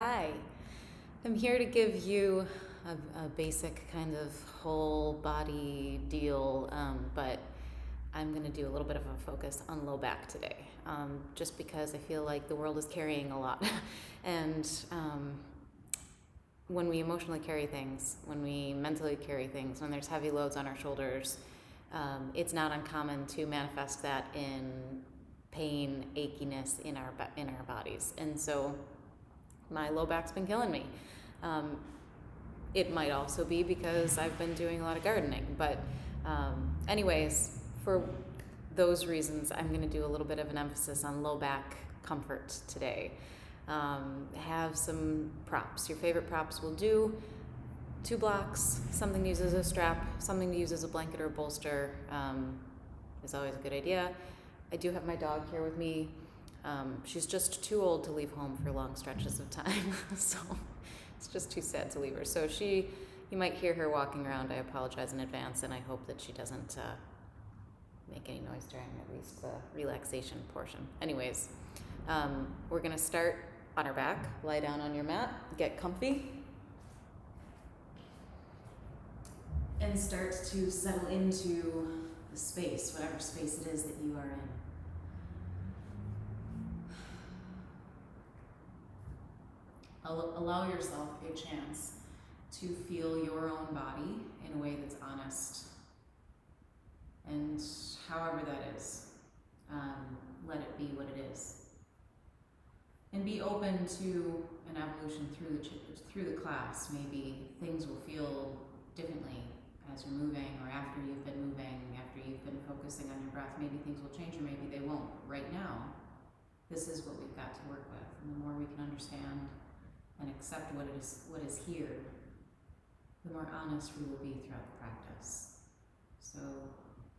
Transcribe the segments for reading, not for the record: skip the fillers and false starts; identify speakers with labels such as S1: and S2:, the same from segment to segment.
S1: Hi, I'm here to give you a basic kind of whole body deal, but I'm going to do a little bit of a focus on low back today, just because I feel like the world is carrying a lot. and when we emotionally carry things, when we mentally carry things, when there's heavy loads on our shoulders, it's not uncommon to manifest that in pain, achiness in our bodies. And so my low back's been killing me. It might also be because I've been doing a lot of gardening, but anyways, for those reasons, I'm going to do a little bit of an emphasis on low back comfort today. Have some props. Your favorite props will do. 2 blocks, something to use as a strap, something to use as a blanket or a bolster is always a good idea. I do have my dog here with me. She's just too old to leave home for long stretches of time, so it's just too sad to leave her. So you might hear her walking around. I apologize in advance, and I hope that she doesn't make any noise during at least the relaxation portion. Anyways, we're gonna start on our back. Lie down on your mat, get comfy, and start to settle into the space, whatever space it is that you are in. Allow yourself a chance to feel your own body in a way that's honest. And however that is, let it be what it is. And be open to an evolution through the class. Maybe things will feel differently as you're moving, or after you've been moving, after you've been focusing on your breath. Maybe things will change, or maybe they won't. Right now, this is what we've got to work with. And the more we can understand and accept what is here, the more honest we will be throughout the practice. So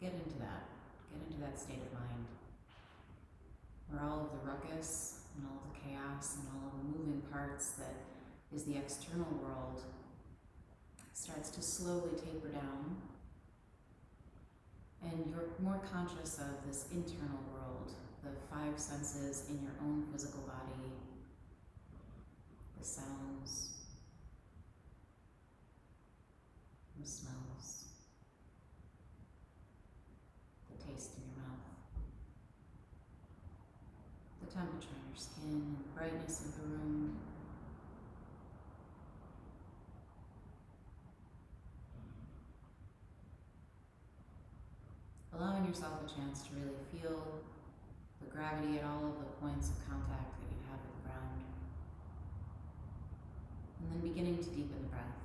S1: get into that state of mind, where all of the ruckus and all of the chaos and all of the moving parts that is the external world starts to slowly taper down, and you're more conscious of this internal world, the 5 senses in your own physical body, the sounds, the smells, the taste in your mouth, the temperature in your skin, and the brightness of the room. Allowing yourself a chance to really feel the gravity at all of the points of contact that you have with the ground. And then beginning to deepen the breath.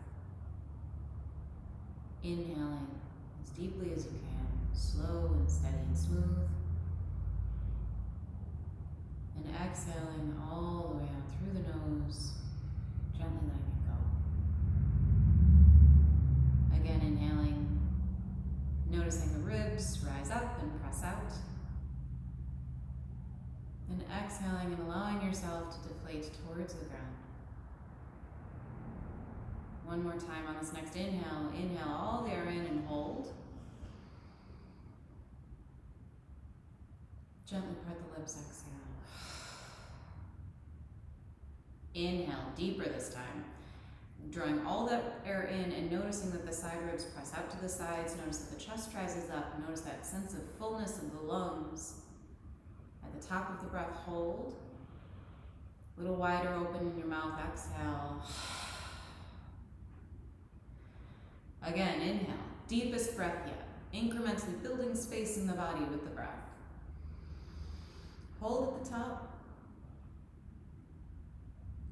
S1: Inhaling as deeply as you can, slow and steady and smooth. And exhaling all the way out through the nose, gently letting it go. Again, inhaling, noticing the ribs rise up and press out. And exhaling and allowing yourself to deflate towards the ground. One more time on this next inhale. Inhale all the air in and hold. Gently part the lips, exhale. Inhale, deeper this time. Drawing all that air in and noticing that the side ribs press out to the sides. Notice that the chest rises up. Notice that sense of fullness of the lungs. At the top of the breath, hold. A little wider open in your mouth, exhale. Again, inhale, deepest breath yet. Incrementally building space in the body with the breath. Hold at the top.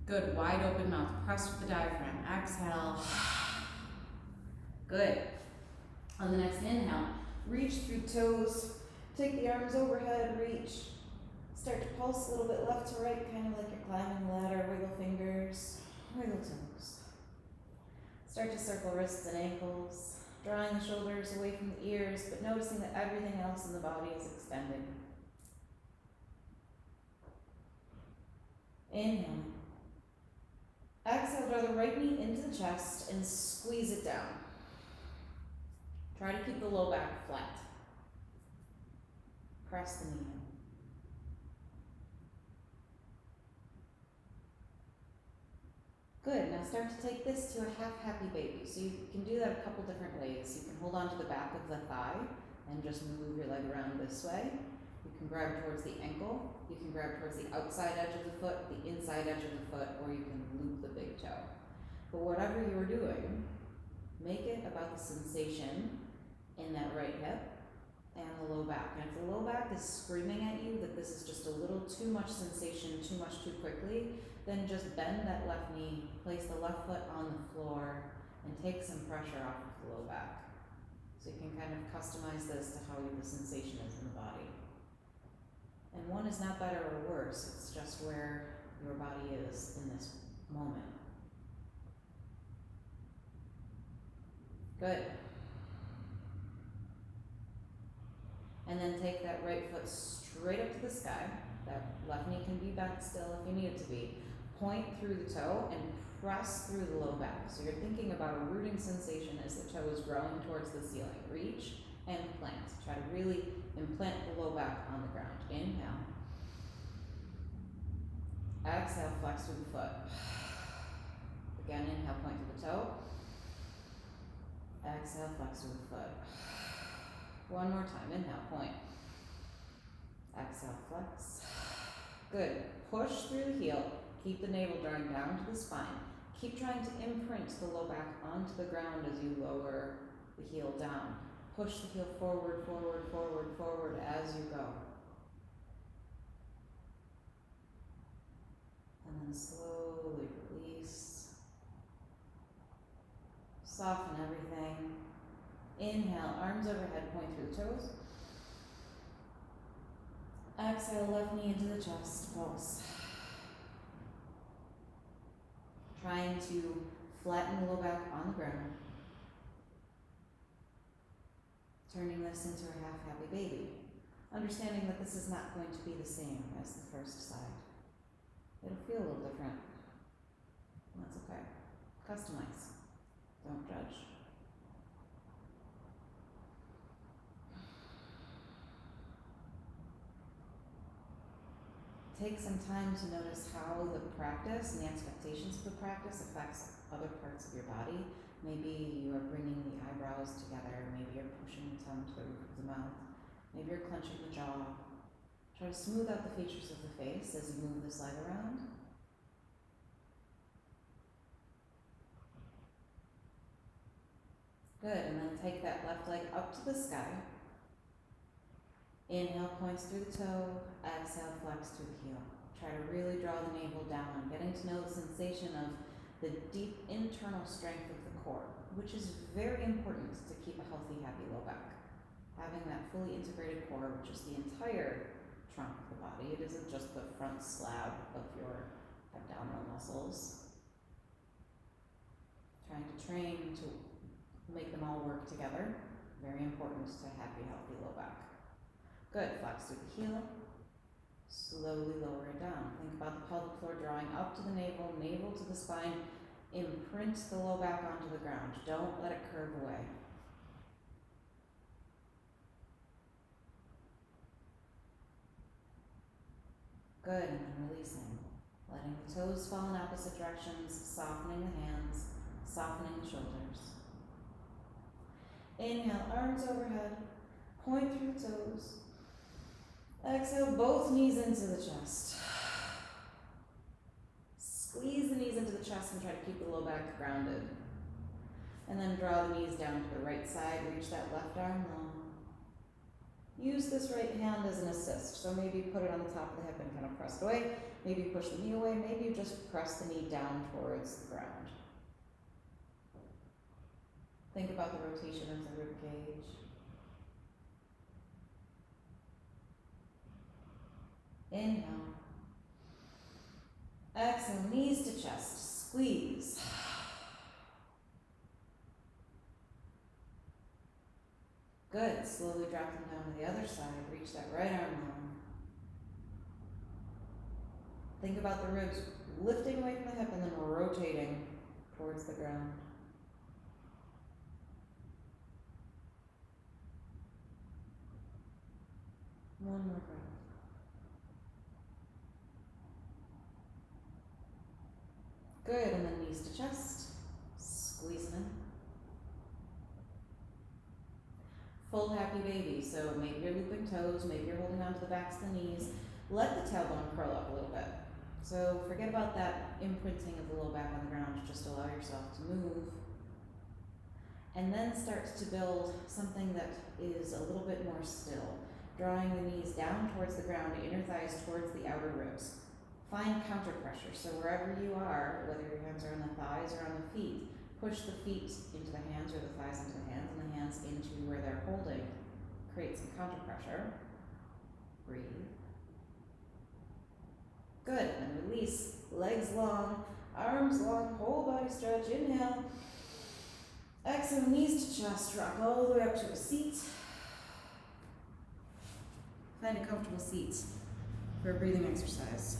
S1: Good, wide open mouth, press with the diaphragm. Exhale. Good. On the next inhale, reach through toes. Take the arms overhead, reach. Start to pulse a little bit left to right, kind of like you're climbing the ladder. Wiggle fingers, wiggle toes. Start to circle wrists and ankles, drawing the shoulders away from the ears, but noticing that everything else in the body is extending. Inhale. Exhale, draw the right knee into the chest and squeeze it down. Try to keep the low back flat. Press the knee in.
S2: Good, now start to take this to a half happy baby. So you can do that a couple different ways. You can hold on to the back of the thigh and just move your leg around this way. You can grab towards the ankle. You can grab towards the outside edge of the foot, the inside edge of the foot, or you can loop the big toe. But whatever you're doing, make it about the sensation in that right hip and the low back. And if the low back is screaming at you that this is just a little too much sensation, too much too quickly, then just bend that left knee, place the left foot on the floor, and take some pressure off of the low back. So you can kind of customize this to how the sensation is in the body. And one is not better or worse, it's just where your body is in this moment. Good. And then take that right foot straight up to the sky. That left knee can be bent still if you need it to be. Point through the toe and press through the low back. So you're thinking about a rooting sensation as the toe is growing towards the ceiling. Reach and plant. Try to really implant the low back on the ground. Inhale. Exhale, flex through the foot. Again, inhale, point to the toe. Exhale, flex through the foot. One more time, inhale, point. Exhale, flex. Good. Push through the heel. Keep the navel drawing down to the spine. Keep trying to imprint the low back onto the ground as you lower the heel down. Push the heel forward, forward, forward, forward as you go. And then slowly release. Soften everything. Inhale, arms overhead, point through the toes. Exhale, left knee into the chest, pulse. Trying to flatten the low back on the ground. Turning this into a half happy baby. Understanding that this is not going to be the same as the first side. It'll feel a little different. That's okay. Customize. Don't judge. Take some time to notice how the practice and the expectations of the practice affects other parts of your body. Maybe you are bringing the eyebrows together. Maybe you're pushing the tongue to the roof of the mouth. Maybe you're clenching the jaw. Try to smooth out the features of the face as you move this leg around. Good, and then take that left leg up to the sky. Inhale, points through the toe. Exhale, flex through the heel. Try to really draw the navel down, getting to know the sensation of the deep internal strength of the core, which is very important to keep a healthy, happy low back. Having that fully integrated core, which is the entire trunk of the body. It isn't just the front slab of your abdominal muscles. Trying to train to make them all work together. Very important to happy, healthy low back. Good, flex through the heel. Slowly lower it down. Think about the pelvic floor drawing up to the navel, navel to the spine. Imprint the low back onto the ground. Don't let it curve away. Good, and then releasing. Letting the toes fall in opposite directions, softening the hands, softening the shoulders. Inhale, arms overhead, point through the toes. Exhale, both knees into the chest. Squeeze the knees into the chest and try to keep the low back grounded. And then draw the knees down to the right side, reach that left arm long. Use this right hand as an assist. So maybe put it on the top of the hip and kind of press it away. Maybe push the knee away. Maybe you just press the knee down towards the ground. Think about the rotation of the rib cage. Inhale. Exhale, knees to chest, squeeze. Good, slowly drop them down to the other side, reach that right arm long. Think about the ribs lifting away from the hip and then rotating towards the ground. One more breath. Good, and then knees to chest, squeeze them in. Full happy baby, so maybe you're looping toes, maybe you're holding on to the backs of the knees. Let the tailbone curl up a little bit. So forget about that imprinting of the low back on the ground, just allow yourself to move. And then start to build something that is a little bit more still. Drawing the knees down towards the ground, inner thighs towards the outer ribs. Find counter pressure, so wherever you are, whether your hands are on the thighs or on the feet, push the feet into the hands or the thighs into the hands and the hands into where they're holding. Create some counter pressure. Breathe. Good, and release. Legs long, arms long, whole body stretch. Inhale. Exhale, knees to chest, rock all the way up to a seat. Find a comfortable seat for a breathing exercise.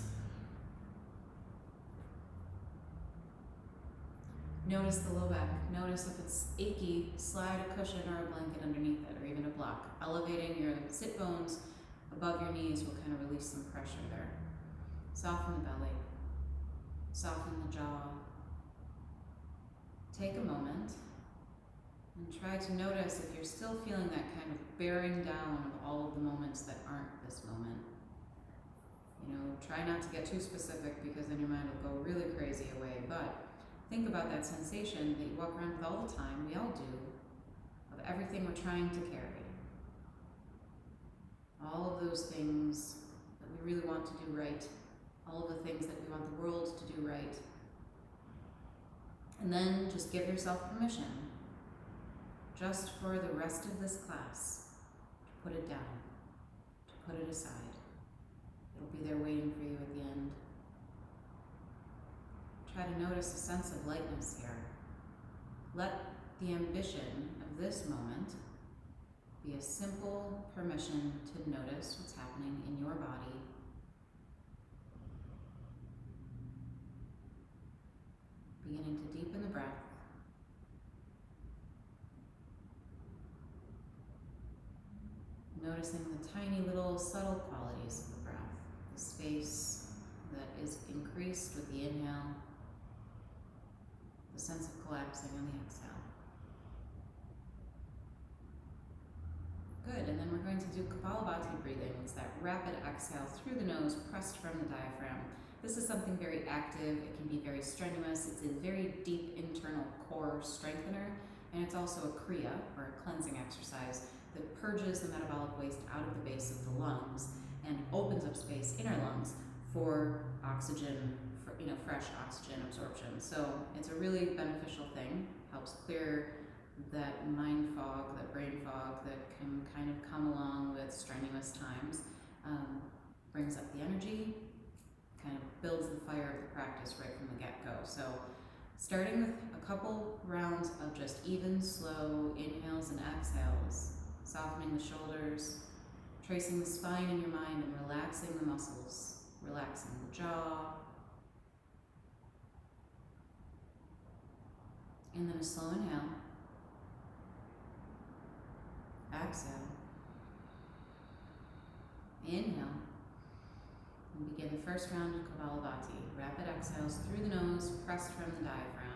S2: Notice the low back. Notice if it's achy, slide a cushion or a blanket underneath it, or even a block. Elevating your sit bones above your knees will kind of release some pressure there. Soften the belly. Soften the jaw. Take a moment and try to notice if you're still feeling that kind of bearing down of all of the moments that aren't this moment. You know, try not to get too specific because then your mind will go really crazy away, but think about that sensation that you walk around with all the time, we all do, of everything we're trying to carry. All of those things that we really want to do right, all of the things that we want the world to do right. And then just give yourself permission, just for the rest of this class, to put it down, to put it aside. It'll be there waiting for you at the end. Try to notice a sense of lightness here. Let the ambition of this moment be a simple permission to notice what's happening in your body. Beginning to deepen the breath. Noticing the tiny little subtle qualities of the breath. The space that is increased with the inhale. The sense of collapsing on the exhale. Good, and then we're going to do Kapalabhati breathing. It's that rapid exhale through the nose, pressed from the diaphragm. This is something very active. It can be very strenuous. It's a very deep internal core strengthener, and it's also a kriya, or a cleansing exercise, that purges the metabolic waste out of the base of the lungs and opens up space in our lungs for oxygen, for, fresh oxygen absorption. So it's a really beneficial thing. Helps clear that mind fog, that brain fog that can kind of come along with strenuous times. Brings up the energy, kind of builds the fire of the practice right from the get-go. So starting with a couple rounds of just even, slow inhales and exhales, softening the shoulders, tracing the spine in your mind and relaxing the muscles, relaxing the jaw. And then a slow inhale, exhale, inhale, and begin the first round of Kapalabhati. Rapid exhales through the nose, pressed from the diaphragm.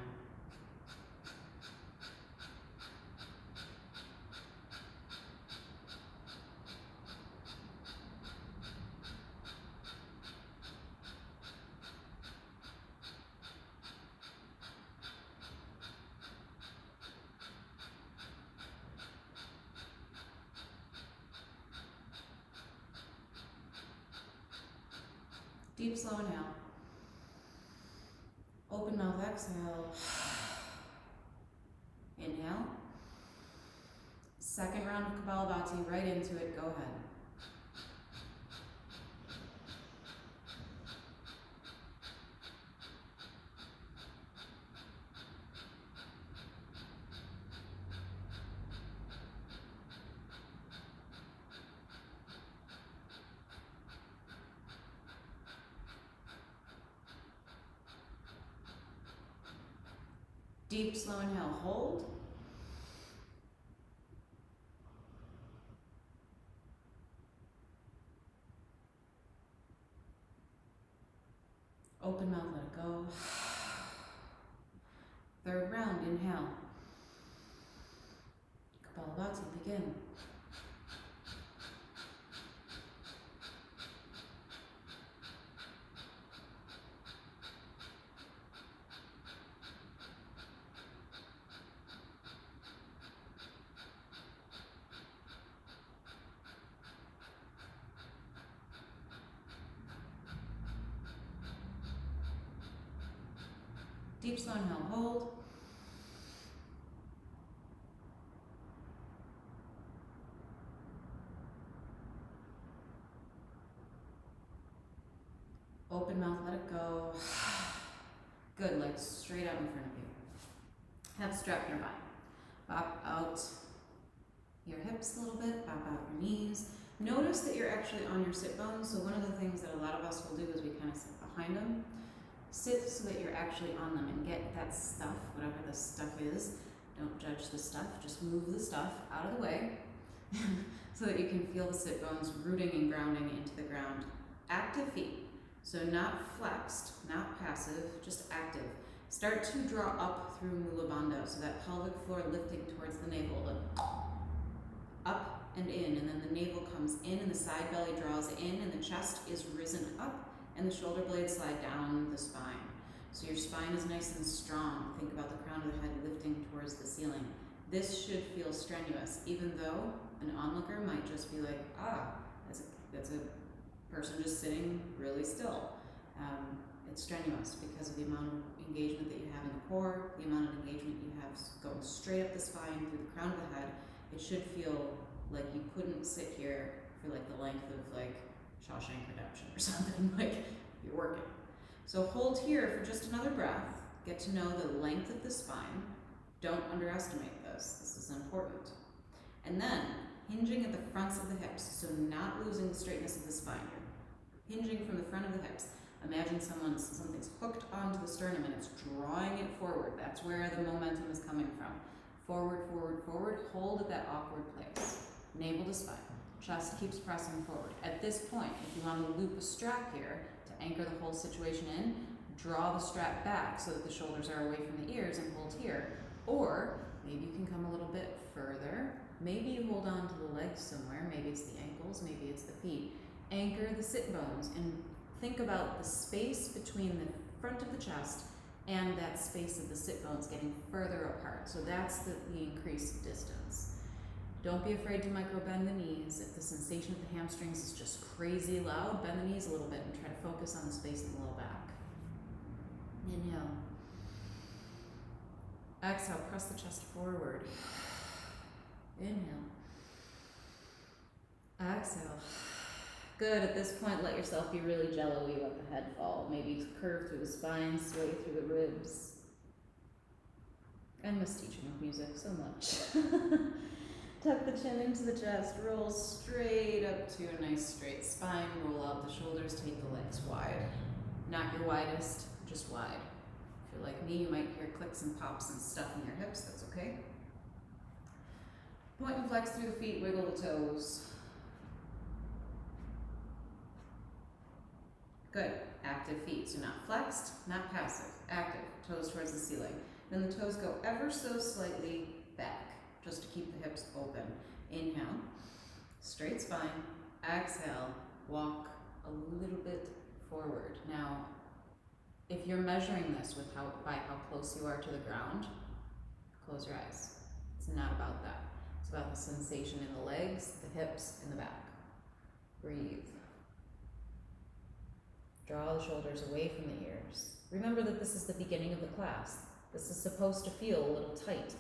S2: Deep, slow inhale. Open mouth exhale. Inhale. Second round of Kapalabhati, right into it, go ahead. Deep, slow inhale, hold. Open mouth, let it go. inhale. Kapalabhati, begin. Deep slow inhale, hold. Open mouth, let it go. Good, legs straight out in front of you. Have strap your butt. Bop out your hips a little bit, bop out your knees. Notice that you're actually on your sit bones. So one of the things that a lot of us will do is we kind of sit behind them. Sit so that you're actually on them and get that stuff, whatever the stuff is. Don't judge the stuff, just move the stuff out of the way so that you can feel the sit bones rooting and grounding into the ground. Active feet, so not flexed, not passive, just active. Start to draw up through Mula Bandha, so that pelvic floor lifting towards the navel, up and in, and then the navel comes in and the side belly draws in and the chest is risen up and the shoulder blades slide down the spine. So your spine is nice and strong. Think about the crown of the head lifting towards the ceiling. This should feel strenuous, even though an onlooker might just be like, that's a person just sitting really still. It's strenuous because of the amount of engagement that you have in the core, the amount of engagement you have going straight up the spine through the crown of the head. It should feel like you couldn't sit here for like the length of like Shawshank Redemption or something, like you're working. So hold here for just another breath. Get to know the length of the spine. Don't underestimate this. This is important. And then hinging at the fronts of the hips, so not losing the straightness of the spine here. Hinging from the front of the hips. Imagine something's hooked onto the sternum and it's drawing it forward. That's where the momentum is coming from. Forward, forward, forward. Hold at that awkward place. Navel to spine. Chest keeps pressing forward. At this point, if you want to loop a strap here to anchor the whole situation in, draw the strap back so that the shoulders are away from the ears and hold here. Or maybe you can come a little bit further. Maybe you hold on to the legs somewhere. Maybe it's the ankles, maybe it's the feet. Anchor the sit bones and think about the space between the front of the chest and that space of the sit bones getting further apart. So that's the increased distance. Don't be afraid to micro bend the knees. If the sensation of the hamstrings is just crazy loud, bend the knees a little bit and try to focus on the space in the low back. Inhale. Exhale, press the chest forward. Inhale. Exhale. Good, at this point let yourself be really jello-y, let the head fall. Maybe curve through the spine, sway through the ribs. I miss teaching with music so much. Tuck the chin into the chest, roll straight up to a nice straight spine, roll out the shoulders, take the legs wide. Not your widest, just wide. If you're like me, you might hear clicks and pops and stuff in your hips, that's okay. Point and flex through the feet, wiggle the toes. Good, active feet, so not flexed, not passive, active, toes towards the ceiling. Then the toes go ever so slightly back, just to keep the hips open. Inhale, straight spine. Exhale, walk a little bit forward. Now, if you're measuring this with by how close you are to the ground, close your eyes. It's not about that. It's about the sensation in the legs, the hips, and the back. Breathe. Draw the shoulders away from the ears. Remember that this is the beginning of the class. This is supposed to feel a little tight,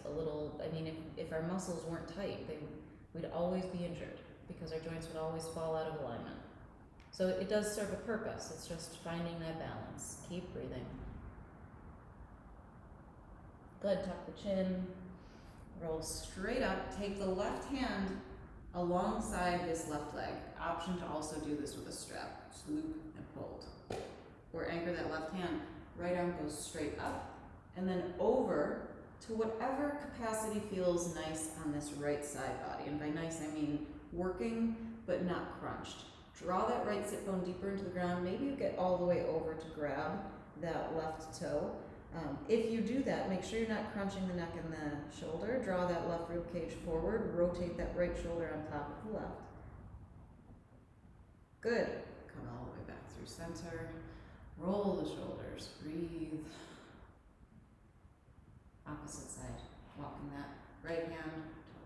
S2: if our muscles weren't tight, we'd always be injured because our joints would always fall out of alignment. So it does serve a purpose. It's just finding that balance. Keep breathing. Good, tuck the chin, roll straight up, take the left hand alongside this left leg. Option to also do this with a strap. Just loop and hold. Or anchor that left hand. Right arm goes straight up and then over to whatever capacity feels nice on this right side body. And by nice, I mean working, but not crunched. Draw that right sit bone deeper into the ground. Maybe you get all the way over to grab that left toe.
S3: If you do that, make sure you're not crunching the neck and the shoulder. Draw that left rib cage forward. Rotate that right shoulder on top of the left. Good. Come all the way back through center. Roll the shoulders. Breathe. Opposite side. Walking that right hand.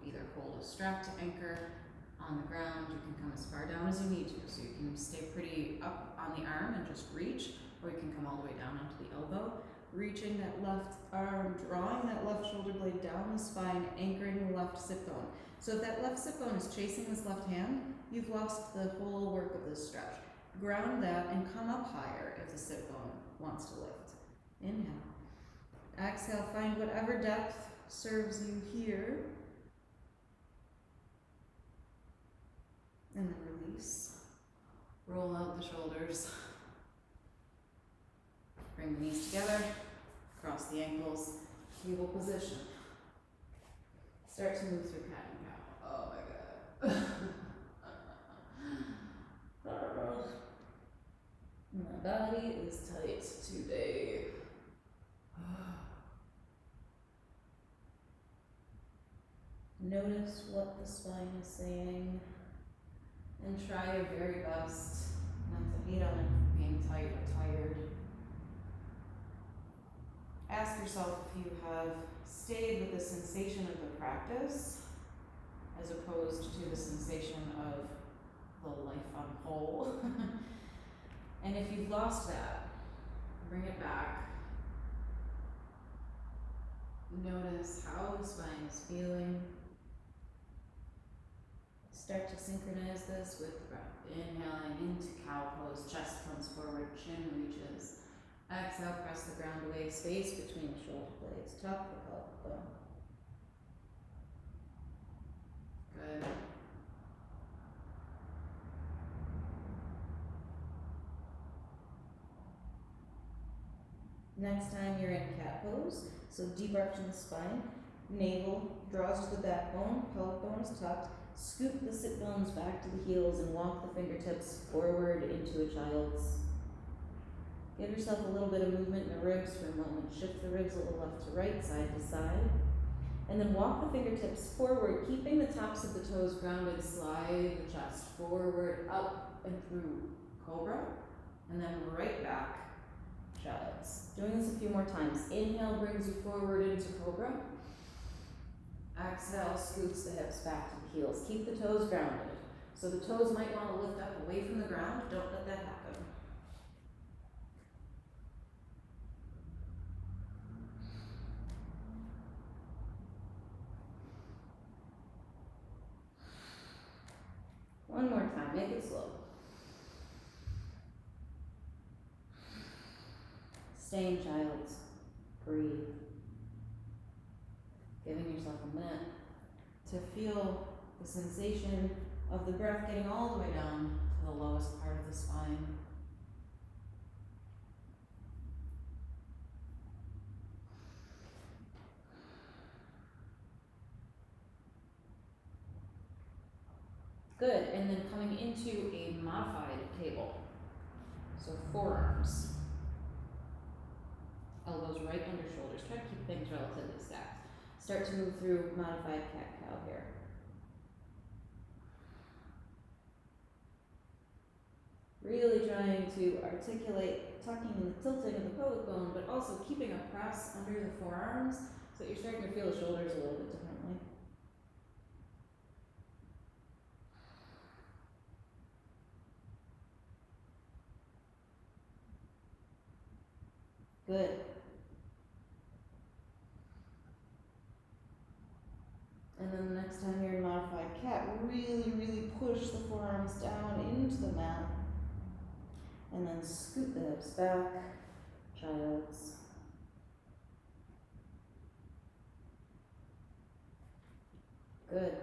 S3: Either hold a strap to anchor on the ground. You can come as far down as you need to. So you can stay pretty up on the arm and just reach, or you can come all the way down onto the elbow. Reaching that left arm, drawing that left shoulder blade down the spine, anchoring the left sit bone. So if that left sit bone is chasing this left hand, you've lost the whole work of this stretch. Ground that and come up higher if the sit bone wants to lift. Inhale. Exhale, find whatever depth serves you here. And then release. Roll out the shoulders. Bring the knees together, cross the ankles, table position. Start to move through cat and cow. Oh my god. My body is tight today. Notice what the spine is saying and try your very best not to hate on it being tight or tired. Ask yourself if you have stayed with the sensation of the practice as opposed to the sensation of the life on hold. And if you've lost that, bring it back. Notice how the spine is feeling. Start to synchronize this with breath. Inhaling into cow pose, chest comes forward, chin reaches. Exhale, press the ground away, space between the shoulder blades, tuck the pelvic bone. Good. Next time you're in cat pose, so deep arch in the spine, navel draws to the backbone, pelvic bone is tucked, scoop the sit bones back to the heels and walk the fingertips forward into a child's. Give yourself a little bit of movement in the ribs for a moment. Shift the ribs a little left to right, side to side. And then walk the fingertips forward, keeping the tops of the toes grounded. Slide the chest forward, up and through cobra. And then right back, child's. Doing this a few more times. Inhale brings you forward into cobra. Exhale scoots the hips back to the heels. Keep the toes grounded. So the toes might want to lift up away from the ground. Don't let that happen. One more time, make it slow. Stay in child's. Breathe. Giving yourself a minute to feel the sensation of the breath getting all the way down to the lowest part of the spine. Good, and then coming into a modified table. So forearms. Elbows right under shoulders. Try to keep things relatively stacked. Start to move through modified cat-cow here. Really trying to articulate, tucking and tilting of the pelvic bone, but also keeping a press under the forearms so that you're starting to feel the shoulders a little bit differently. Good. And then the next time you're in modified cat, really push the forearms down into the mat. And then scoot the hips back, child's. Good.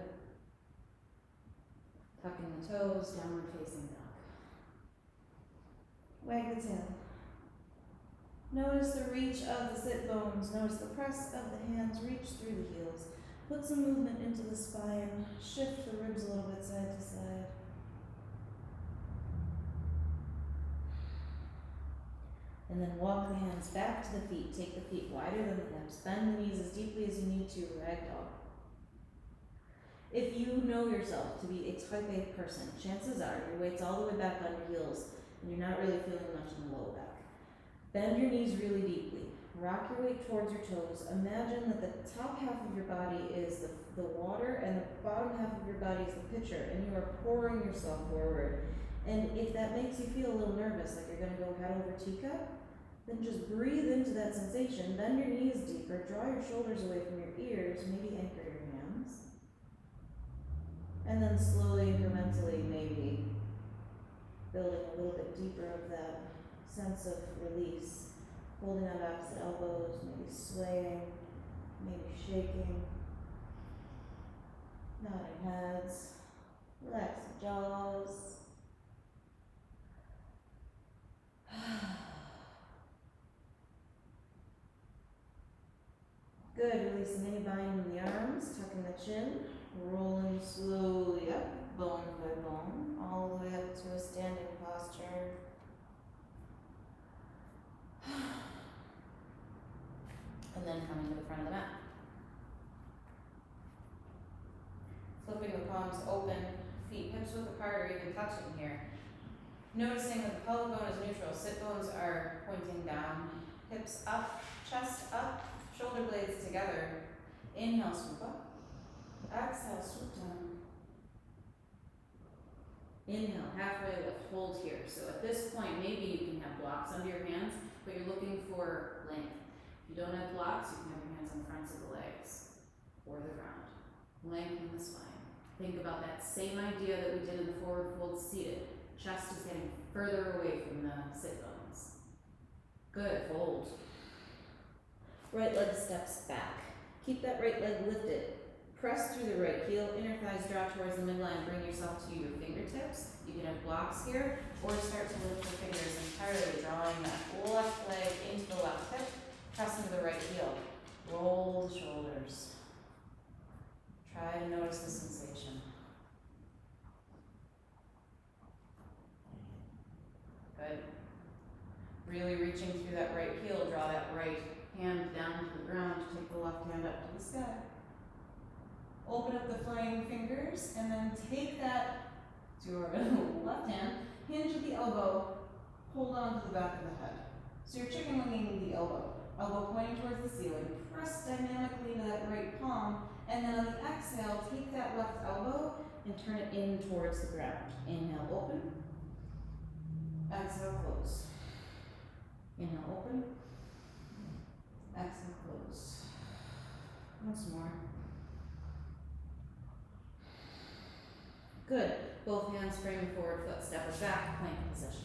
S3: Tucking the toes, downward facing dog. Wag the tail. Notice the reach of the sit bones. Notice the press of the hands reach through the heels. Put some movement into the spine. Shift the ribs a little bit side to side. And then walk the hands back to the feet. Take the feet wider than the hips. Bend the knees as deeply as you need to, ragdoll. If you know yourself to be a type A person, chances are your weight's all the way back on your heels and you're not really feeling much in the low back. Bend your knees really deeply. Rock your weight towards your toes. Imagine that the top half of your body is the water and the bottom half of your body is the pitcher, and you are pouring yourself forward. And if that makes you feel a little nervous, like you're going to go head over teacup, then just breathe into that sensation. Bend your knees deeper. Draw your shoulders away from your ears. Maybe anchor your hands. And then slowly, incrementally, maybe building a little bit deeper of that sense of release. Holding on back to the elbows, maybe swaying, maybe shaking. Nodding heads. Relax the jaws. Good, releasing any bind in the arms, tucking the chin, rolling slowly up, bone by bone, all the way up to a standing posture.
S1: And then coming to the front of the mat. Flipping the palms open, feet hips width apart or even touching here. Noticing that the pelvic bone is neutral, sit bones are pointing down, hips up, chest up, shoulder blades together. Inhale, swoop up. Exhale, swoop down. Inhale, halfway lift, hold here. So at this point, maybe you can have blocks under your hands, but you're looking for length. If you don't have blocks, you can have your hands on the fronts of the legs or the ground. Lengthen the spine. Think about that same idea that we did in the forward fold seated. Chest is getting further away from the sit bones. Good, fold.
S3: Right leg steps back. Keep that right leg lifted. Press through the right heel, inner thighs draw towards the midline, bring yourself to your fingertips. You can have blocks here, or start to lift your fingers entirely, drawing that left leg into the left hip, press into the right heel. Roll the shoulders. Try to notice the sensation. Good. Really reaching through that right heel, draw that right hand down to the ground, take the left hand up to the sky. Open up the flying fingers, and then take that to your left hand, hinge at the elbow, hold on to the back of the head. So you're chicken winging the elbow pointing towards the ceiling, press dynamically into that right palm, and then on the exhale, take that left elbow and turn it in towards the ground. Inhale, open. Exhale, close. Inhale, open. Exhale, close. Once more. Good. Both hands framing forward, foot step back, plank position.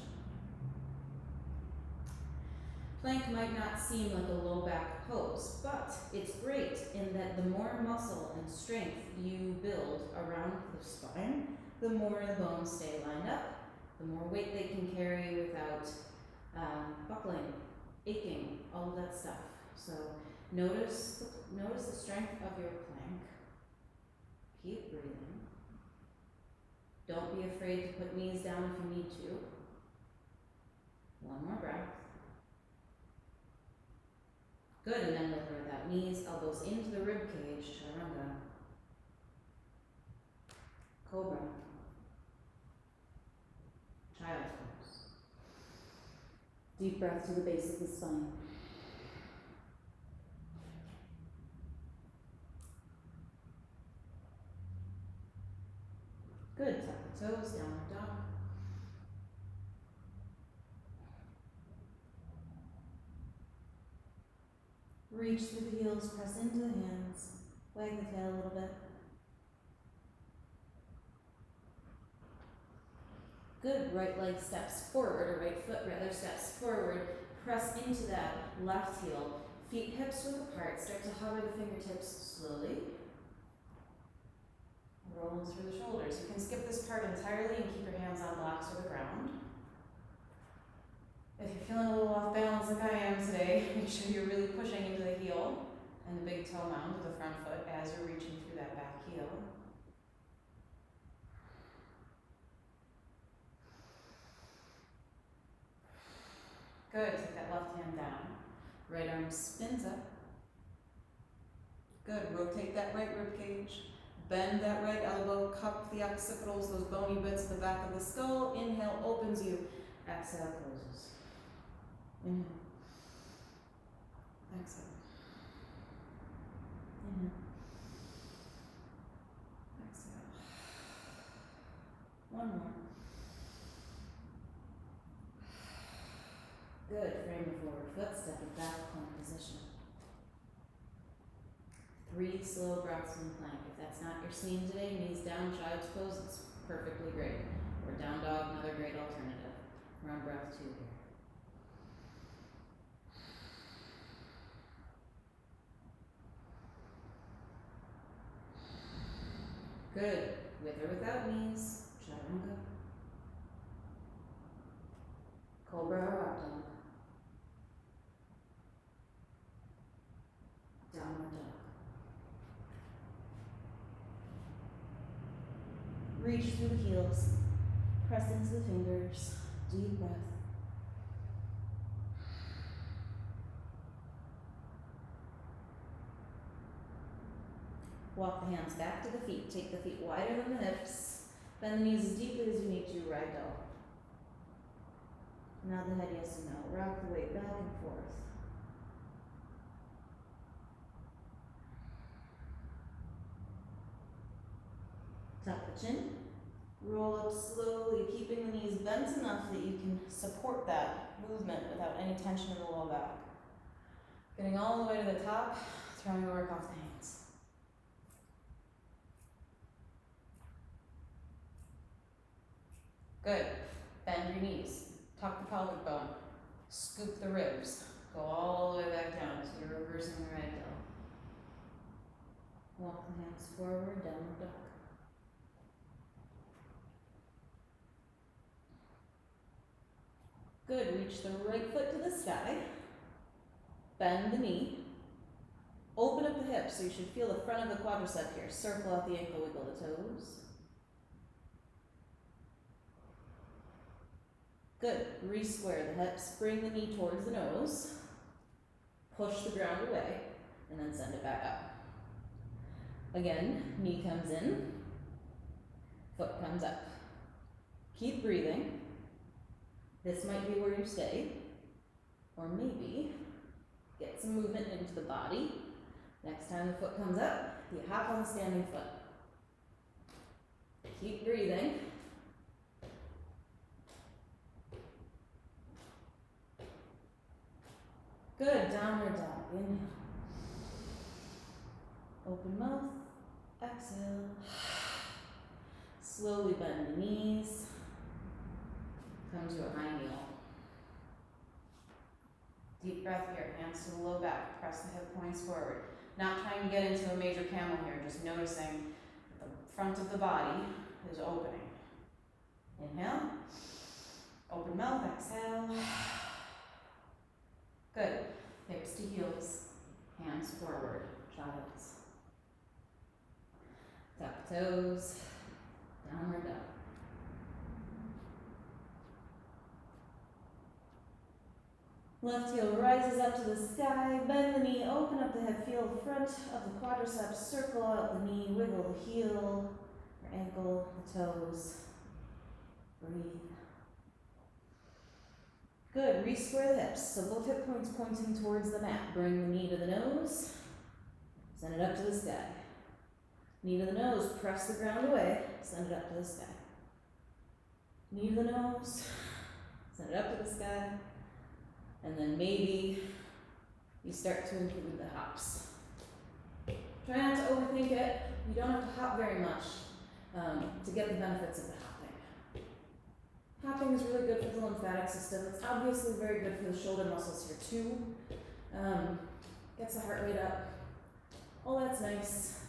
S3: Plank might not seem like a low back pose, but it's great in that the more muscle and strength you build around the spine, the more the bones stay lined up, the more weight they can carry without buckling, aching, all of that stuff. So notice the strength of your plank. Keep breathing. Don't be afraid to put knees down if you need to. One more breath. Good, and then lower that knees, elbows into the rib cage, chaturanga. Cobra. Child's pose. Deep breath to the base of the spine. Good, tuck the toes, downward dog. Reach through the heels, press into the hands, wag the tail a little bit. Good, right leg steps forward, or right foot rather steps forward. Press into that left heel. Feet hips width apart, start to hover the fingertips slowly. Roll through the shoulders. You can skip this part entirely and keep your hands on blocks or the ground. If you're feeling a little off balance like I am today, make sure you're really pushing into the heel and the big toe mound of the front foot as you're reaching through that back heel.
S2: Good, take that left hand down. Right arm spins up. Good, rotate that right rib cage. Bend that right elbow, cup the occipitals, those bony bits at the back of the skull. Inhale, opens you. Exhale, closes. Inhale. Exhale. Inhale. Exhale. One more. Good, frame the forward foot, step it back, plank position. 3 slow breaths in plank. If that's not your scene today, knees down, child's pose, it's perfectly great. Or down dog, another great alternative. We're on breath 2 here. Good. With or without knees, chaturanga. Cobra or up dog. Downward dog. Reach through the heels. Press into the fingers. Deep breath. Walk the hands back to the feet. Take the feet wider than the hips. Bend the knees as deeply as you need to. Ragdoll. Nod the head yes and no. Rock the weight back and forth. Tuck the chin. Roll up slowly, keeping the knees bent enough that you can support that movement without any tension in the low back. Getting all the way to the top, throwing the work off the hands. Good. Bend your knees. Tuck the pelvic bone. Scoop the ribs. Go all the way back down so you're reversing the ragdoll. Walk the hands forward, downward dog. Good. Reach the right foot to the sky. Bend the knee. Open up the hips so you should feel the front of the quadricep here. Circle out the ankle, wiggle the toes. Good. Re-square the hips. Bring the knee towards the nose. Push the ground away and then send it back up. Again, knee comes in, foot comes up. Keep breathing. This might be where you stay, or maybe get some movement into the body. Next time the foot comes up, you hop on the standing foot. Keep breathing. Good, downward dog. Inhale. Open mouth. Exhale. Slowly bend the knees. Come to a high kneel. Deep breath here. Hands to the low back. Press the hip points forward. Not trying to get into a major camel here. Just noticing that the front of the body is opening. Inhale. Open mouth. Exhale. Good. Hips to heels. Hands forward. Child's. Tuck toes. Downward dog. Left heel rises up to the sky. Bend the knee. Open up the hip. Feel the front of the quadriceps. Circle out the knee. Wiggle the heel, your ankle, the toes. Breathe. Good. Re-square the hips. So both hip points pointing towards the mat. Bring the knee to the nose. Send it up to the sky. Knee to the nose. Press the ground away. Send it up to the sky. Knee to the nose. Send it up to the sky. And then maybe you start to include the hops. Try not to overthink it. You don't have to hop very much to get the benefits of the hopping. Hopping is really good for the lymphatic system. It's obviously very good for the shoulder muscles here too. Gets the heart rate up. All that's nice,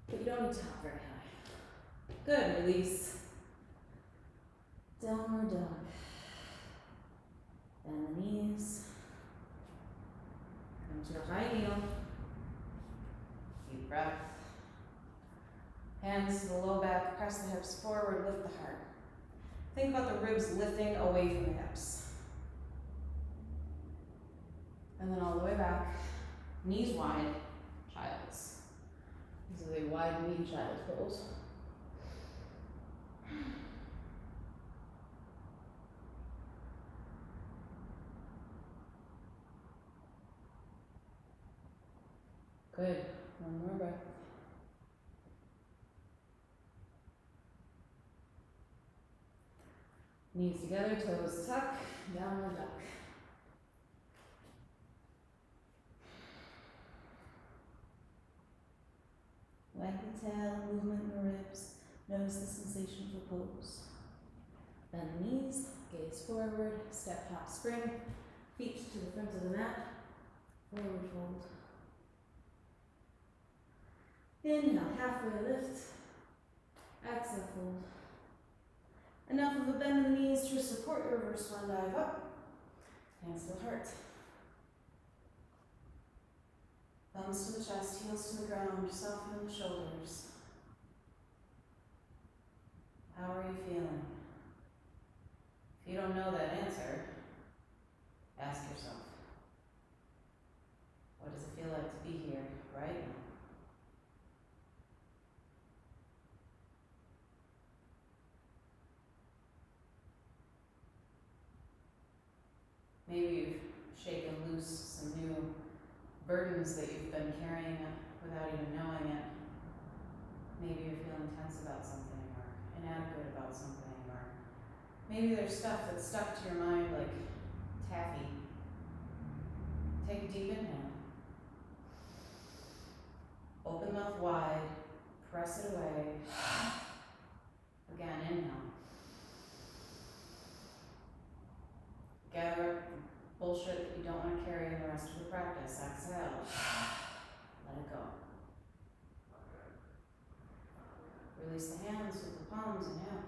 S2: but you don't need to hop very high. Good, release. Downward dog. Bend the knees. Come to a high kneel. Deep breath. Hands to the low back. Press the hips forward. Lift the heart. Think about the ribs lifting away from the hips. And then all the way back, knees wide, child's. This is a wide knee child's pose. Good. One more breath. Knees together, toes tuck, downward dog.
S3: Wag the tail, movement in the ribs. Notice the sensation of the pose.
S2: Bend the knees, gaze forward, step hop spring, feet to the front of the mat, forward fold.
S3: Inhale, halfway lift. Exhale, fold. Enough of a bend in the knees to support your reverse swan dive up.
S2: Hands to the heart. Thumbs to the chest, heels to the ground, soften the shoulders. How are you feeling? If you don't know that answer, ask yourself, what does it feel like to be here right now? Maybe you've shaken loose some new burdens that you've been carrying without even knowing it. Maybe you're feeling tense about something or inadequate about something, or maybe there's stuff that's stuck to your mind like taffy. Take a deep inhale. Open mouth wide, press it away. Again, inhale. Gather up the bullshit that you don't want to carry in the rest of the practice. Exhale. Let it go. Release the hands with the palms, inhale.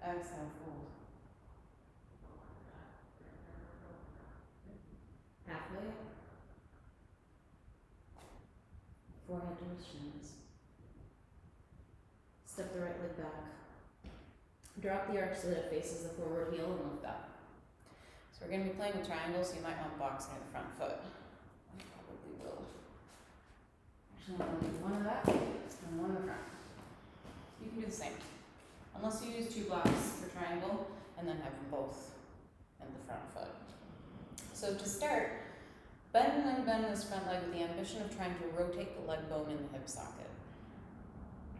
S2: Exhale, fold. Halfway up. Forehead to the shins. Step the right leg back. Drop the arch so that it faces the forward heel and lift up. So we're going to be playing with triangles, so you might want to box near the front foot. I probably will. Actually, I'm going to do one of that and one in the front. You can do the same. Unless you use 2 blocks for triangle and then have them both in the front foot. So to start, bend and unbend this front leg with the ambition of trying to rotate the leg bone in the hip socket.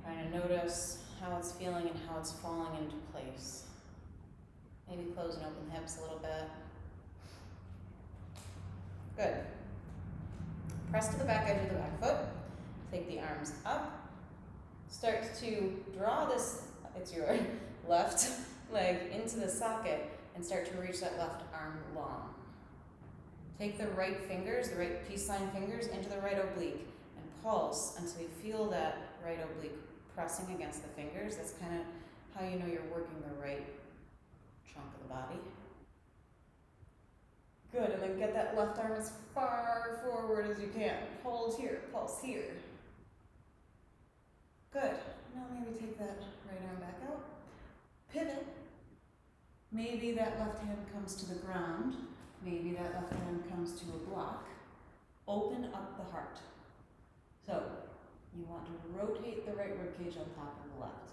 S2: Trying to notice how it's feeling and how it's falling into place. Maybe close and open the hips a little bit. Good. Press to the back edge of the back foot. Take the arms up. Start to draw this, it's your left leg into the socket and start to reach that left arm long. Take the right fingers, the right peace sign fingers, into the right oblique and pulse until you feel that right oblique pressing against the fingers. That's kind of how you know you're working the right chunk of the body. Good, and then get that left arm as far forward as you can. Hold here, pulse here. Good. Now maybe take that right arm back out. Pivot. Maybe that left hand comes to the ground. Maybe that left hand comes to a block. Open up the heart. So, you want to rotate the right ribcage on top of the left.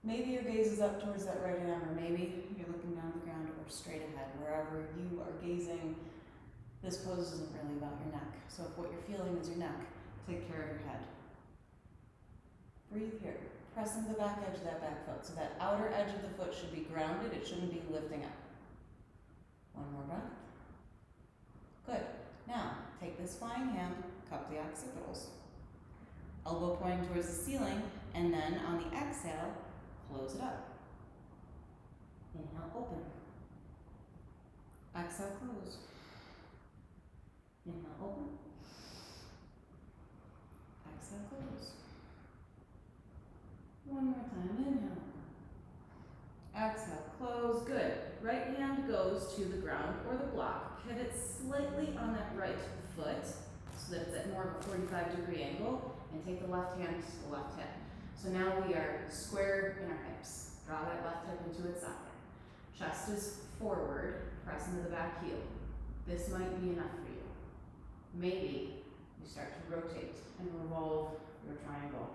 S2: Maybe your gaze is up towards that right arm, or maybe you're looking down at the ground or straight ahead. Wherever you are gazing, this pose isn't really about your neck. So if what you're feeling is your neck, take care of your head. Breathe here. Press into the back edge of that back foot. So that outer edge of the foot should be grounded. It shouldn't be lifting up. One more breath. Good. Now, take this flying hand, cup the occipitals. Elbow pointing towards the ceiling, and then on the exhale, close it up. Inhale, open. Exhale, close. Inhale, open. Exhale, close. One more time, inhale. Exhale, close, good. Right hand goes to the ground or the block. Pivot slightly on that right foot so that it's at more of a 45-degree angle, and take the left hand to the left hip. So now we are square in our hips. Draw that left hip into its socket. Chest is forward, press into the back heel. this might be enough for you. Maybe you start to rotate and revolve your triangle.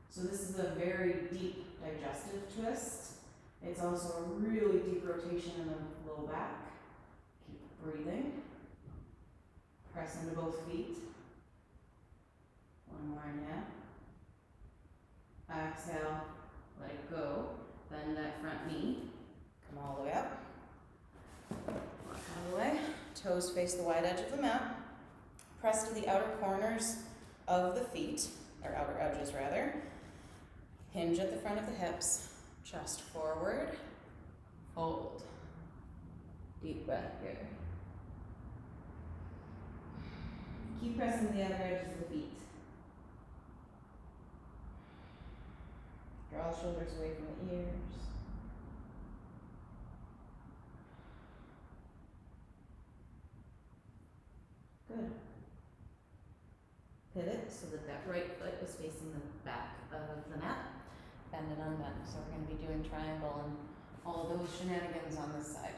S2: So this is a very deep digestive twist. It's also a really deep rotation in the low back. Keep breathing. Press into both feet. One more inhale. Exhale, let it go. Bend that front knee. Come all the way up. Walk all the way. Toes face the wide edge of the mat. Press to the outer corners of the feet, or outer edges rather. Hinge at the front of the hips. Chest forward. Fold. Deep breath here. Keep pressing the outer edges of the feet. Draw the shoulders away from the ears. Good. Pivot so that that right foot is facing the back of the mat. Bend and unbend. So we're going to be doing triangle and all of those shenanigans on this side.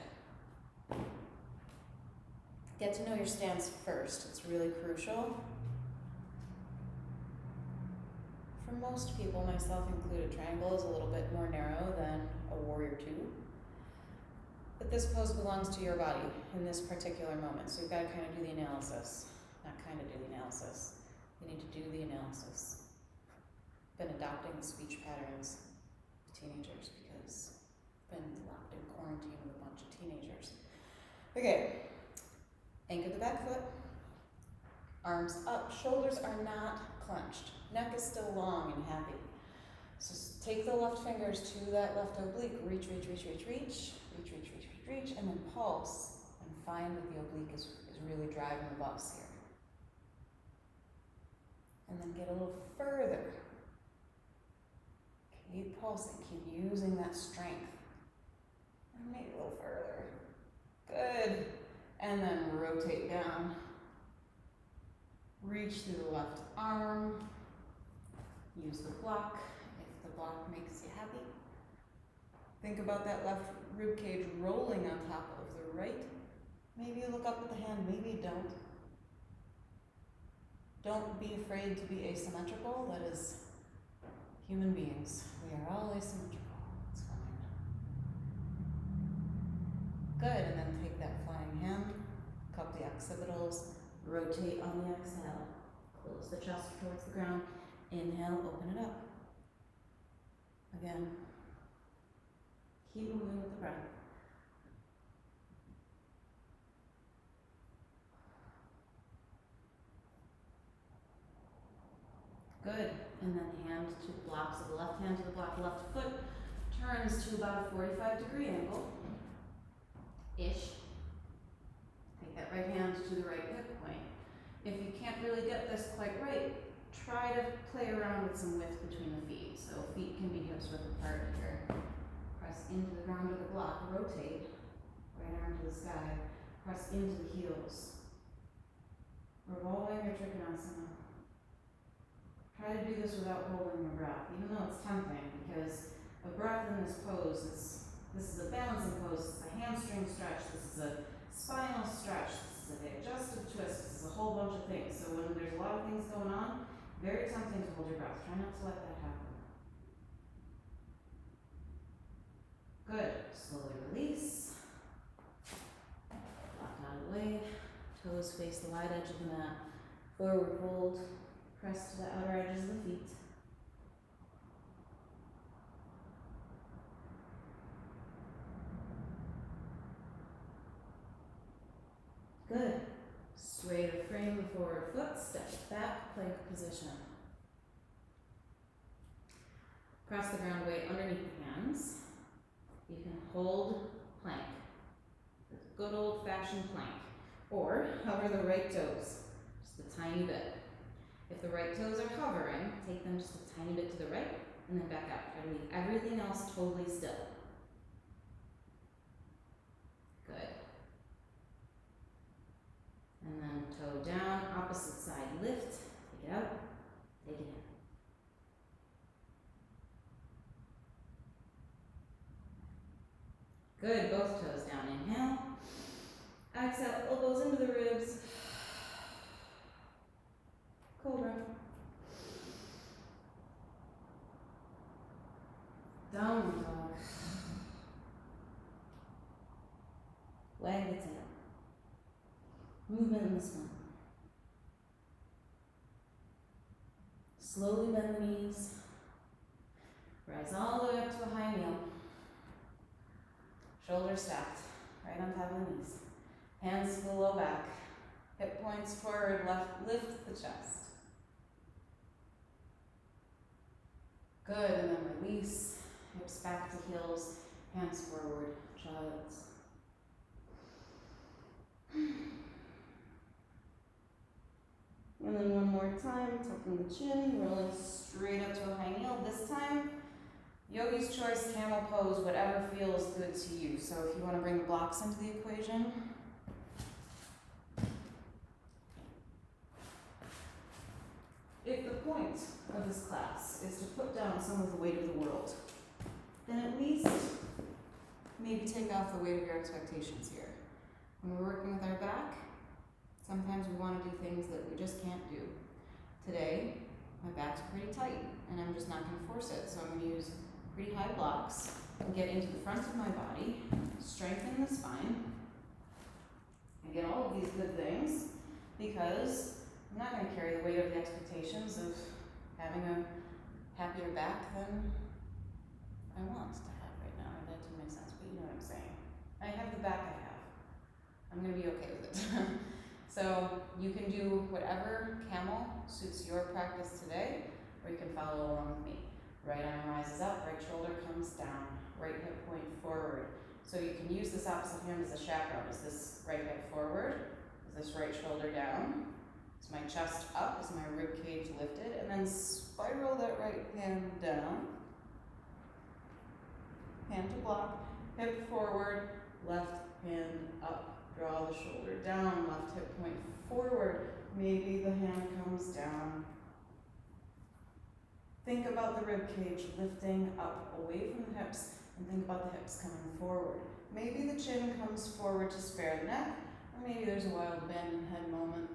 S2: Get to know your stance first. It's really crucial. For most people, myself included, triangle is a little bit more narrow than a warrior two. But this pose belongs to your body in this particular moment. So you've got to kind of do the analysis. Not kind of do the analysis. You need to do the analysis. Been adopting the speech patterns of teenagers because I've been locked in quarantine with a bunch of teenagers. Okay. Anchor the back foot. Arms up. Shoulders are not clenched. Neck is still long and happy. So take the left fingers to that left oblique. Reach, reach, reach, reach, reach. Reach, reach, reach, reach, reach. And then pulse. And find that the oblique is really driving the bus here. And then get a little further. Keep pulsing. Keep using that strength. And maybe a little further. Good. And then rotate down. Reach through the left arm. Use the block if the block makes you happy. Think about that left rib cage rolling on top of the right. Maybe you look up at the hand, maybe you don't. Don't be afraid to be asymmetrical. That is human beings. We are all asymmetrical. It's fine. Good, and then take that flying hand, cup the occipitals, rotate on the exhale. Close the chest towards the ground. Inhale, open it up. Again. Keep moving with the breath. Good. And then hand to the block. So the left hand to the block, left foot turns to about a 45-degree angle. Ish. Take that right hand to the right hip point. If you can't really get this quite right, try to play around with some width between the feet. So feet can be hips width apart here. Press into the ground of the block, rotate, right arm to the sky, press into the heels. Revolving your Trikonasana. Try to do this without holding your breath, even though it's tempting, because a breath in this pose, this is a balancing pose, it's a hamstring stretch, this is a spinal stretch, this is a digestive twist, this is a whole bunch of things. So when there's a lot of things going on, very tempting to hold your breath. Try not to let that happen. Good. Slowly release. Lock out of the way. Toes face the wide edge of the mat. Forward fold. Press to the outer edges of the feet. Good. Sway the frame of the forward foot, step back, plank position. Cross the ground weight underneath the hands. You can hold plank. Good old fashioned plank. Or hover the right toes, just a tiny bit. If the right toes are hovering, take them just a tiny bit to the right and then back out. Try to leave everything else totally still. Good. And then toe down, opposite side lift, take it out, take it in. Good, both toes down, inhale. Exhale,
S3: movement in the spine. Slowly bend the knees.
S2: Rise all the way up to a high kneel. Shoulders stacked, right on top of the knees. Hands to the low back. Hip points forward, lift the chest. Good, and then release. Hips back to heels, hands forward, child's.
S3: And then one more time, tucking the chin, rolling.
S2: Straight up to a high kneel. This time, yogi's choice, camel pose, whatever feels good to you. So if you want to bring the blocks into the equation. If the point of this class is to put down some of the weight of the world, then at least maybe take off the weight of your expectations here. When we're working with our back, sometimes we want to do things that we just can't do. Today, my back's pretty tight, and I'm just not going to force it. So I'm going to use pretty high blocks and get into the front of my body, strengthen the spine, and get all of these good things because I'm not going to carry the weight of the expectations of having a happier back than I want to have right now. That doesn't make sense, but you know what I'm saying. I have the back I have. I'm going to be okay with it. So you can do whatever camel suits your practice today, or you can follow along with me. Right arm rises up, right shoulder comes down, right hip point forward. So you can use this opposite hand as a chaperone. Is this right hip forward? Is this right shoulder down? Is my chest up? Is my rib cage lifted? And then spiral that right hand down. Hand to block, hip forward, left hand up. Draw the shoulder down, left hip point forward. Maybe the hand comes down. Think about the rib cage lifting up away from the hips, and think about the hips coming forward. Maybe the chin comes forward to spare the neck, or maybe there's a wild bend in head moment.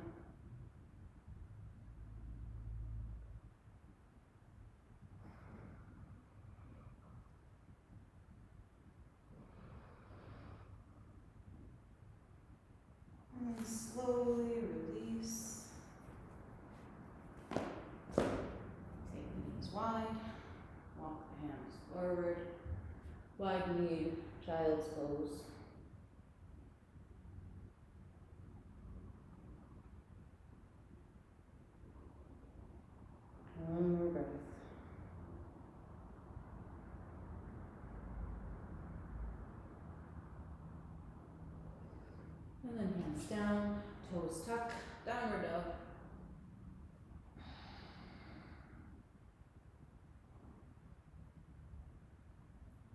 S2: And then slowly release. Take the knees wide. Walk the hands forward. Wide knee, child's pose. One more breath. And then hands down, toes tuck, downward dog.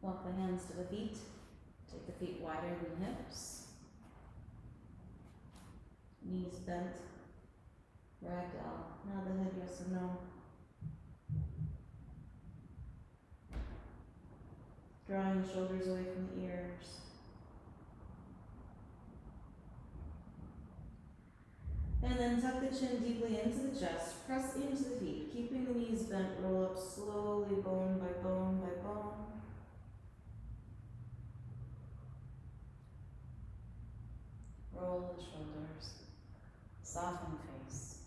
S2: Walk the hands to the feet. Take the feet wider than the hips. Knees bent. Ragdoll. Nod the head yes or no. Drawing the shoulders away from the ears. And then tuck the chin deeply into the chest. Press into the feet. Keeping the knees bent, roll up slowly, bone by bone by bone. Roll the shoulders. Soften the face.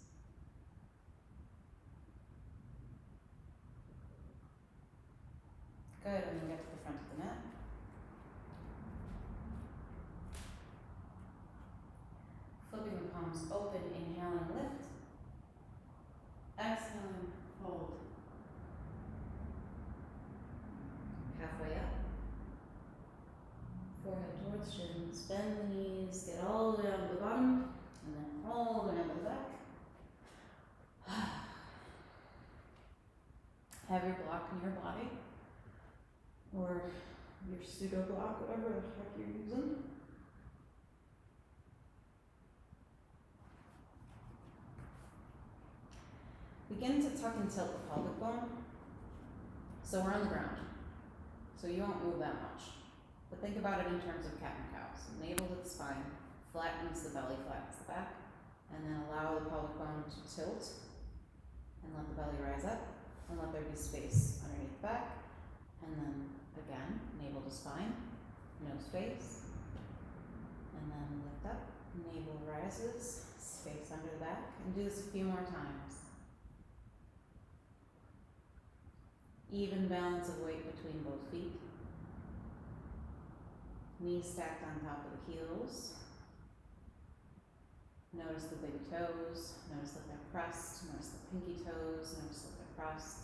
S2: Good, and then get to the front of the mat. Flipping the palms open, inhaling, lift. Exhaling, hold. Halfway up. Forehead towards shins, bend the knees, get all the way down to the bottom, and then all the way down to the back. Have your block in your body, or your pseudo block, whatever the heck you're using. Begin to tuck and tilt the pelvic bone. So we're on the ground. So you won't move that much. But think about it in terms of cat and cow. So navel to the spine, flattens the belly, flattens the back, and then allow the pelvic bone to tilt and let the belly rise up and let there be space underneath the back. And then again, navel to spine, no space, and then lift up Navel rises, space under the back, and do this a few more times. Even balance of weight between both feet. Knees stacked on top of the heels. Notice the big toes, notice that they're pressed, notice the pinky toes, notice that they're pressed.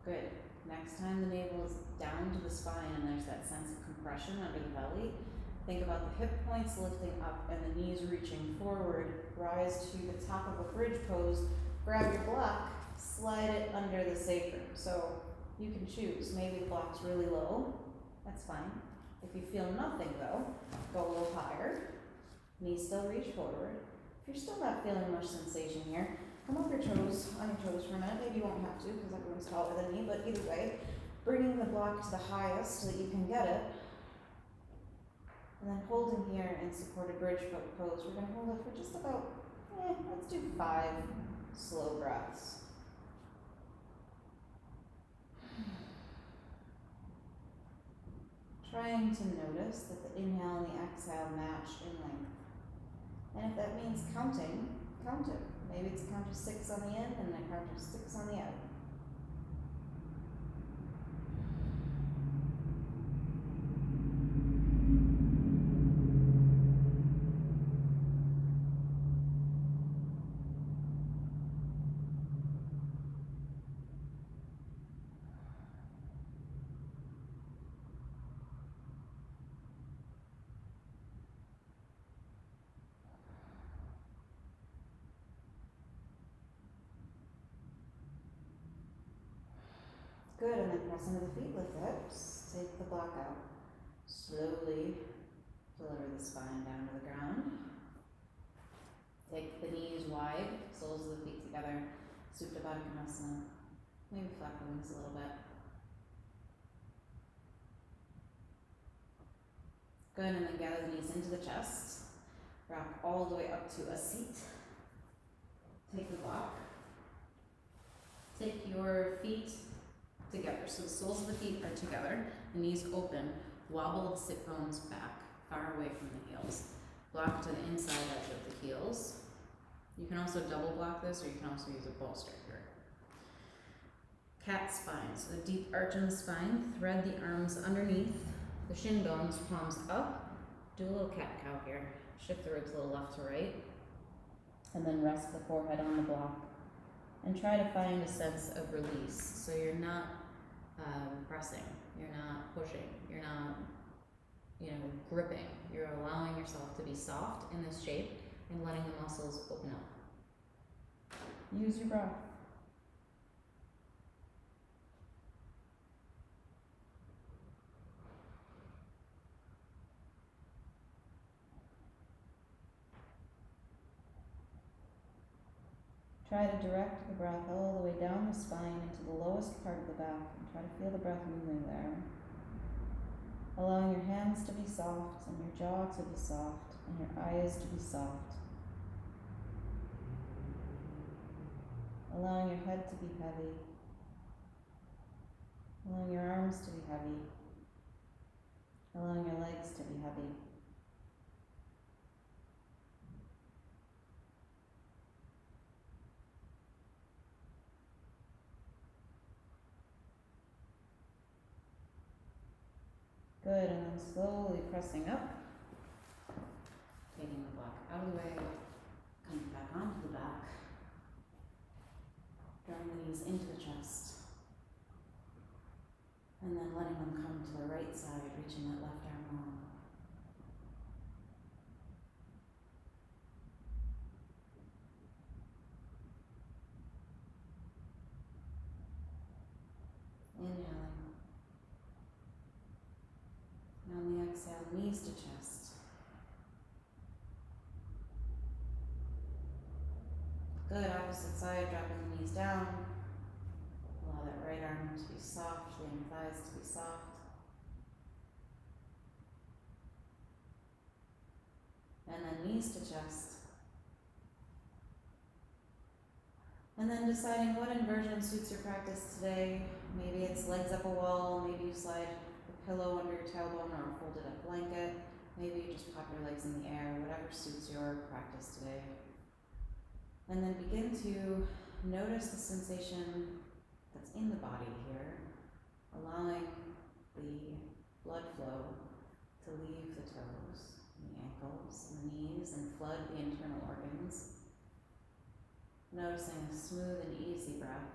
S2: Good. Next time the navel is down to the spine and there's that sense of compression under the belly, think about the hip points lifting up and the knees reaching forward. Rise to the top of a bridge pose, grab your block, slide it under the sacrum. So you can choose. Maybe the block's really low, that's fine. If you feel nothing though, go a little higher. Knees still reach forward. If you're still not feeling much sensation here, come up your toes, on your toes for a minute. Maybe you won't have to because everyone's taller than me, but either way, bringing the block to the highest so that you can get it. And then holding here in supported bridge foot pose, we're going to hold it for just about, let's do 5 slow breaths. Trying to notice that the inhale and the exhale match in length. And if that means counting, count it. Maybe it's a count of 6 on the in and a count of 6 on the out. Good, and then press into the feet, lift the hips, take the block out. Slowly deliver the spine down to the ground. Take the knees wide, soles of the feet together, Supta Baddha Konasana. Maybe flap the wings a little bit. Good, and then gather the knees into the chest. Rock all the way up to a seat. Take the block. Take your feet together. So the soles of the feet are together, the knees open, wobble the sit bones back, far away from the heels. Block to the inside edge of the heels. You can also double block this, or you can also use a bolster here. Cat spine, so the deep arch in the spine, thread the arms underneath, the shin bones, palms up. Do a little cat-cow here. Shift the ribs a little left to right. And then rest the forehead on the block. And try to find a sense of release. So you're not pressing, you're not pushing, you're not, gripping. You're allowing yourself to be soft in this shape and letting the muscles open up. Use your breath. Try to direct the breath all the way down the spine into the lowest part of the back and try to feel the breath moving there. Allowing your hands to be soft and your jaw to be soft and your eyes to be soft. Allowing your head to be heavy. Allowing your arms to be heavy. Allowing your legs to be heavy. Good, and then slowly pressing up, taking the block out of the way, coming back onto the back, drawing the knees into the chest, and then letting them come to the right side, reaching that left arm long. Inhaling. And on the exhale, knees to chest. Good, opposite side, dropping the knees down. Allow that right arm to be soft, the inner thighs to be soft. And then knees to chest. And then deciding what inversion suits your practice today. Maybe it's legs up a wall, maybe you slide the pillow under your tailbone or a folded up blanket. Maybe you just pop your legs in the air, whatever suits your practice today. And then begin to notice the sensation that's in the body here, allowing the blood flow to leave the toes, and the ankles, and the knees, and flood the internal organs. Noticing a smooth and easy breath.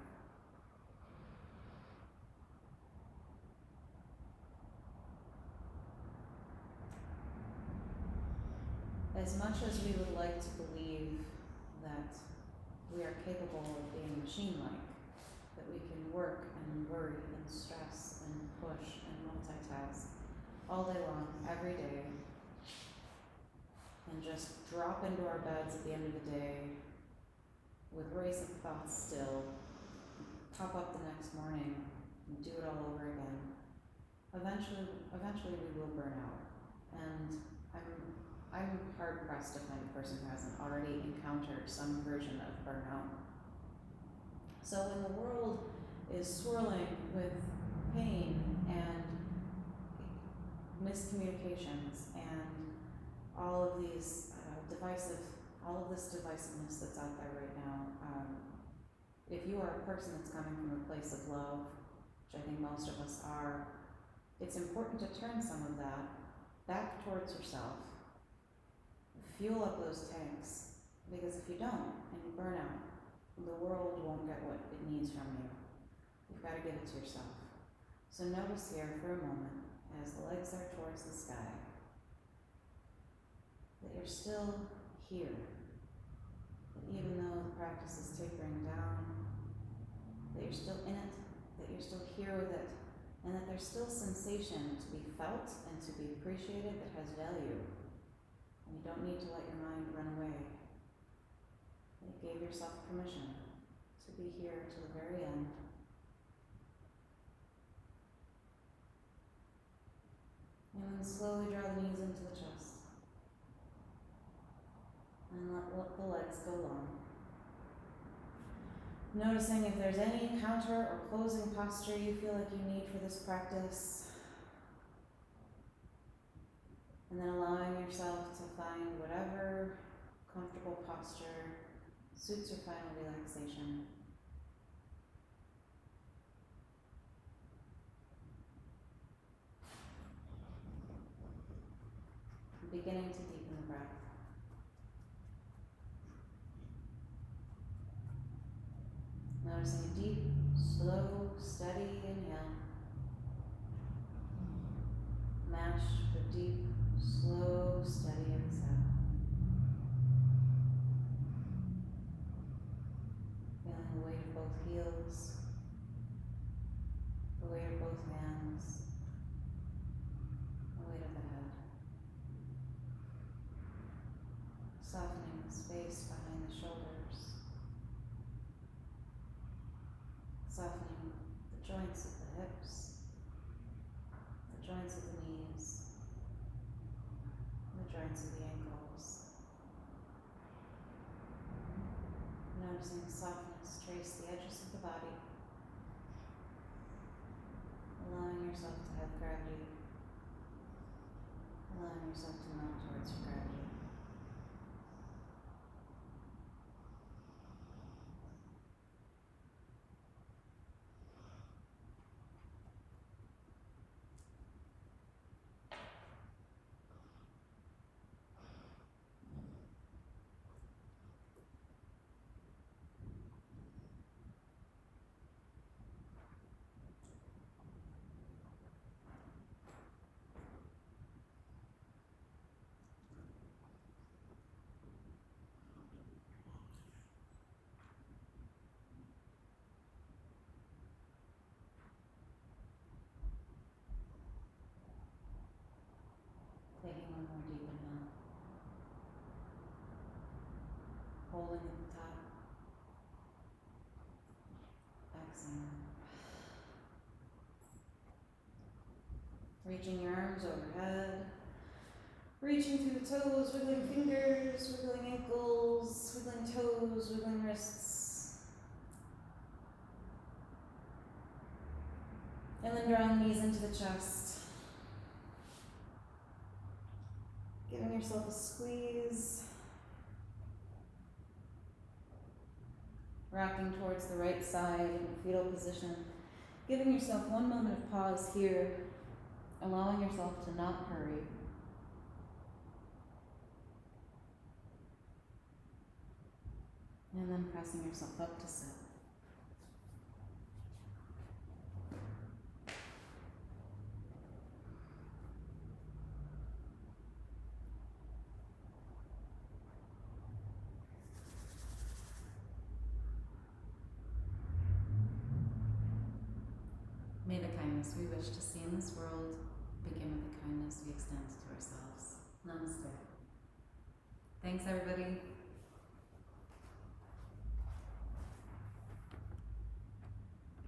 S2: As much as we would like to believe that we are capable of being machine-like, that we can work and worry and stress and push and multitask all day long, every day, and just drop into our beds at the end of the day with racing thoughts still, pop up the next morning and do it all over again. Eventually we will burn out. And I'm hard pressed to find a person who hasn't already encountered some version of burnout. So when the world is swirling with pain and miscommunications and all of these all of this divisiveness that's out there right now, if you are a person that's coming from a place of love, which I think most of us are, it's important to turn some of that back towards yourself. Fuel up those tanks, because if you don't and you burn out, the world won't get what it needs from you. You've got to give it to yourself. So notice here for a moment, as the legs are towards the sky, that you're still here. That even though the practice is tapering down, that you're still in it, that you're still here with it, and that there's still sensation to be felt and to be appreciated that has value. And you don't need to let your mind run away. You gave yourself permission to be here to the very end. And then slowly draw the knees into the chest. And let the legs go long. Noticing if there's any counter or closing posture you feel like you need for this practice. And then allowing yourself to find whatever comfortable posture suits your final relaxation. Beginning to deepen the breath. Noticing a deep, slow, steady inhale, matched with deep, slow, steady exhale. Feeling the weight of both heels, the weight of both hands, the weight of the head. Softening the space behind the shoulders. Softening the joints of the hips, the joints of the knees, the joints of the ankles. Noticing softness trace the edges of the body, allowing yourself to have gravity, allowing yourself to melt towards your gravity. Taking one more deep inhale. Holding at the top. Exhale. Reaching your arms overhead. Reaching through the toes, wiggling fingers, wiggling ankles, wiggling toes, wiggling wrists. And then drawing the knees into the chest. yourself a squeeze. Rocking towards the right side in fetal position. Giving yourself one moment of pause here, allowing yourself to not hurry. And then pressing yourself up to sit. May the kindness we wish to see in this world begin with the kindness we extend to ourselves. Namaste. Thanks, everybody.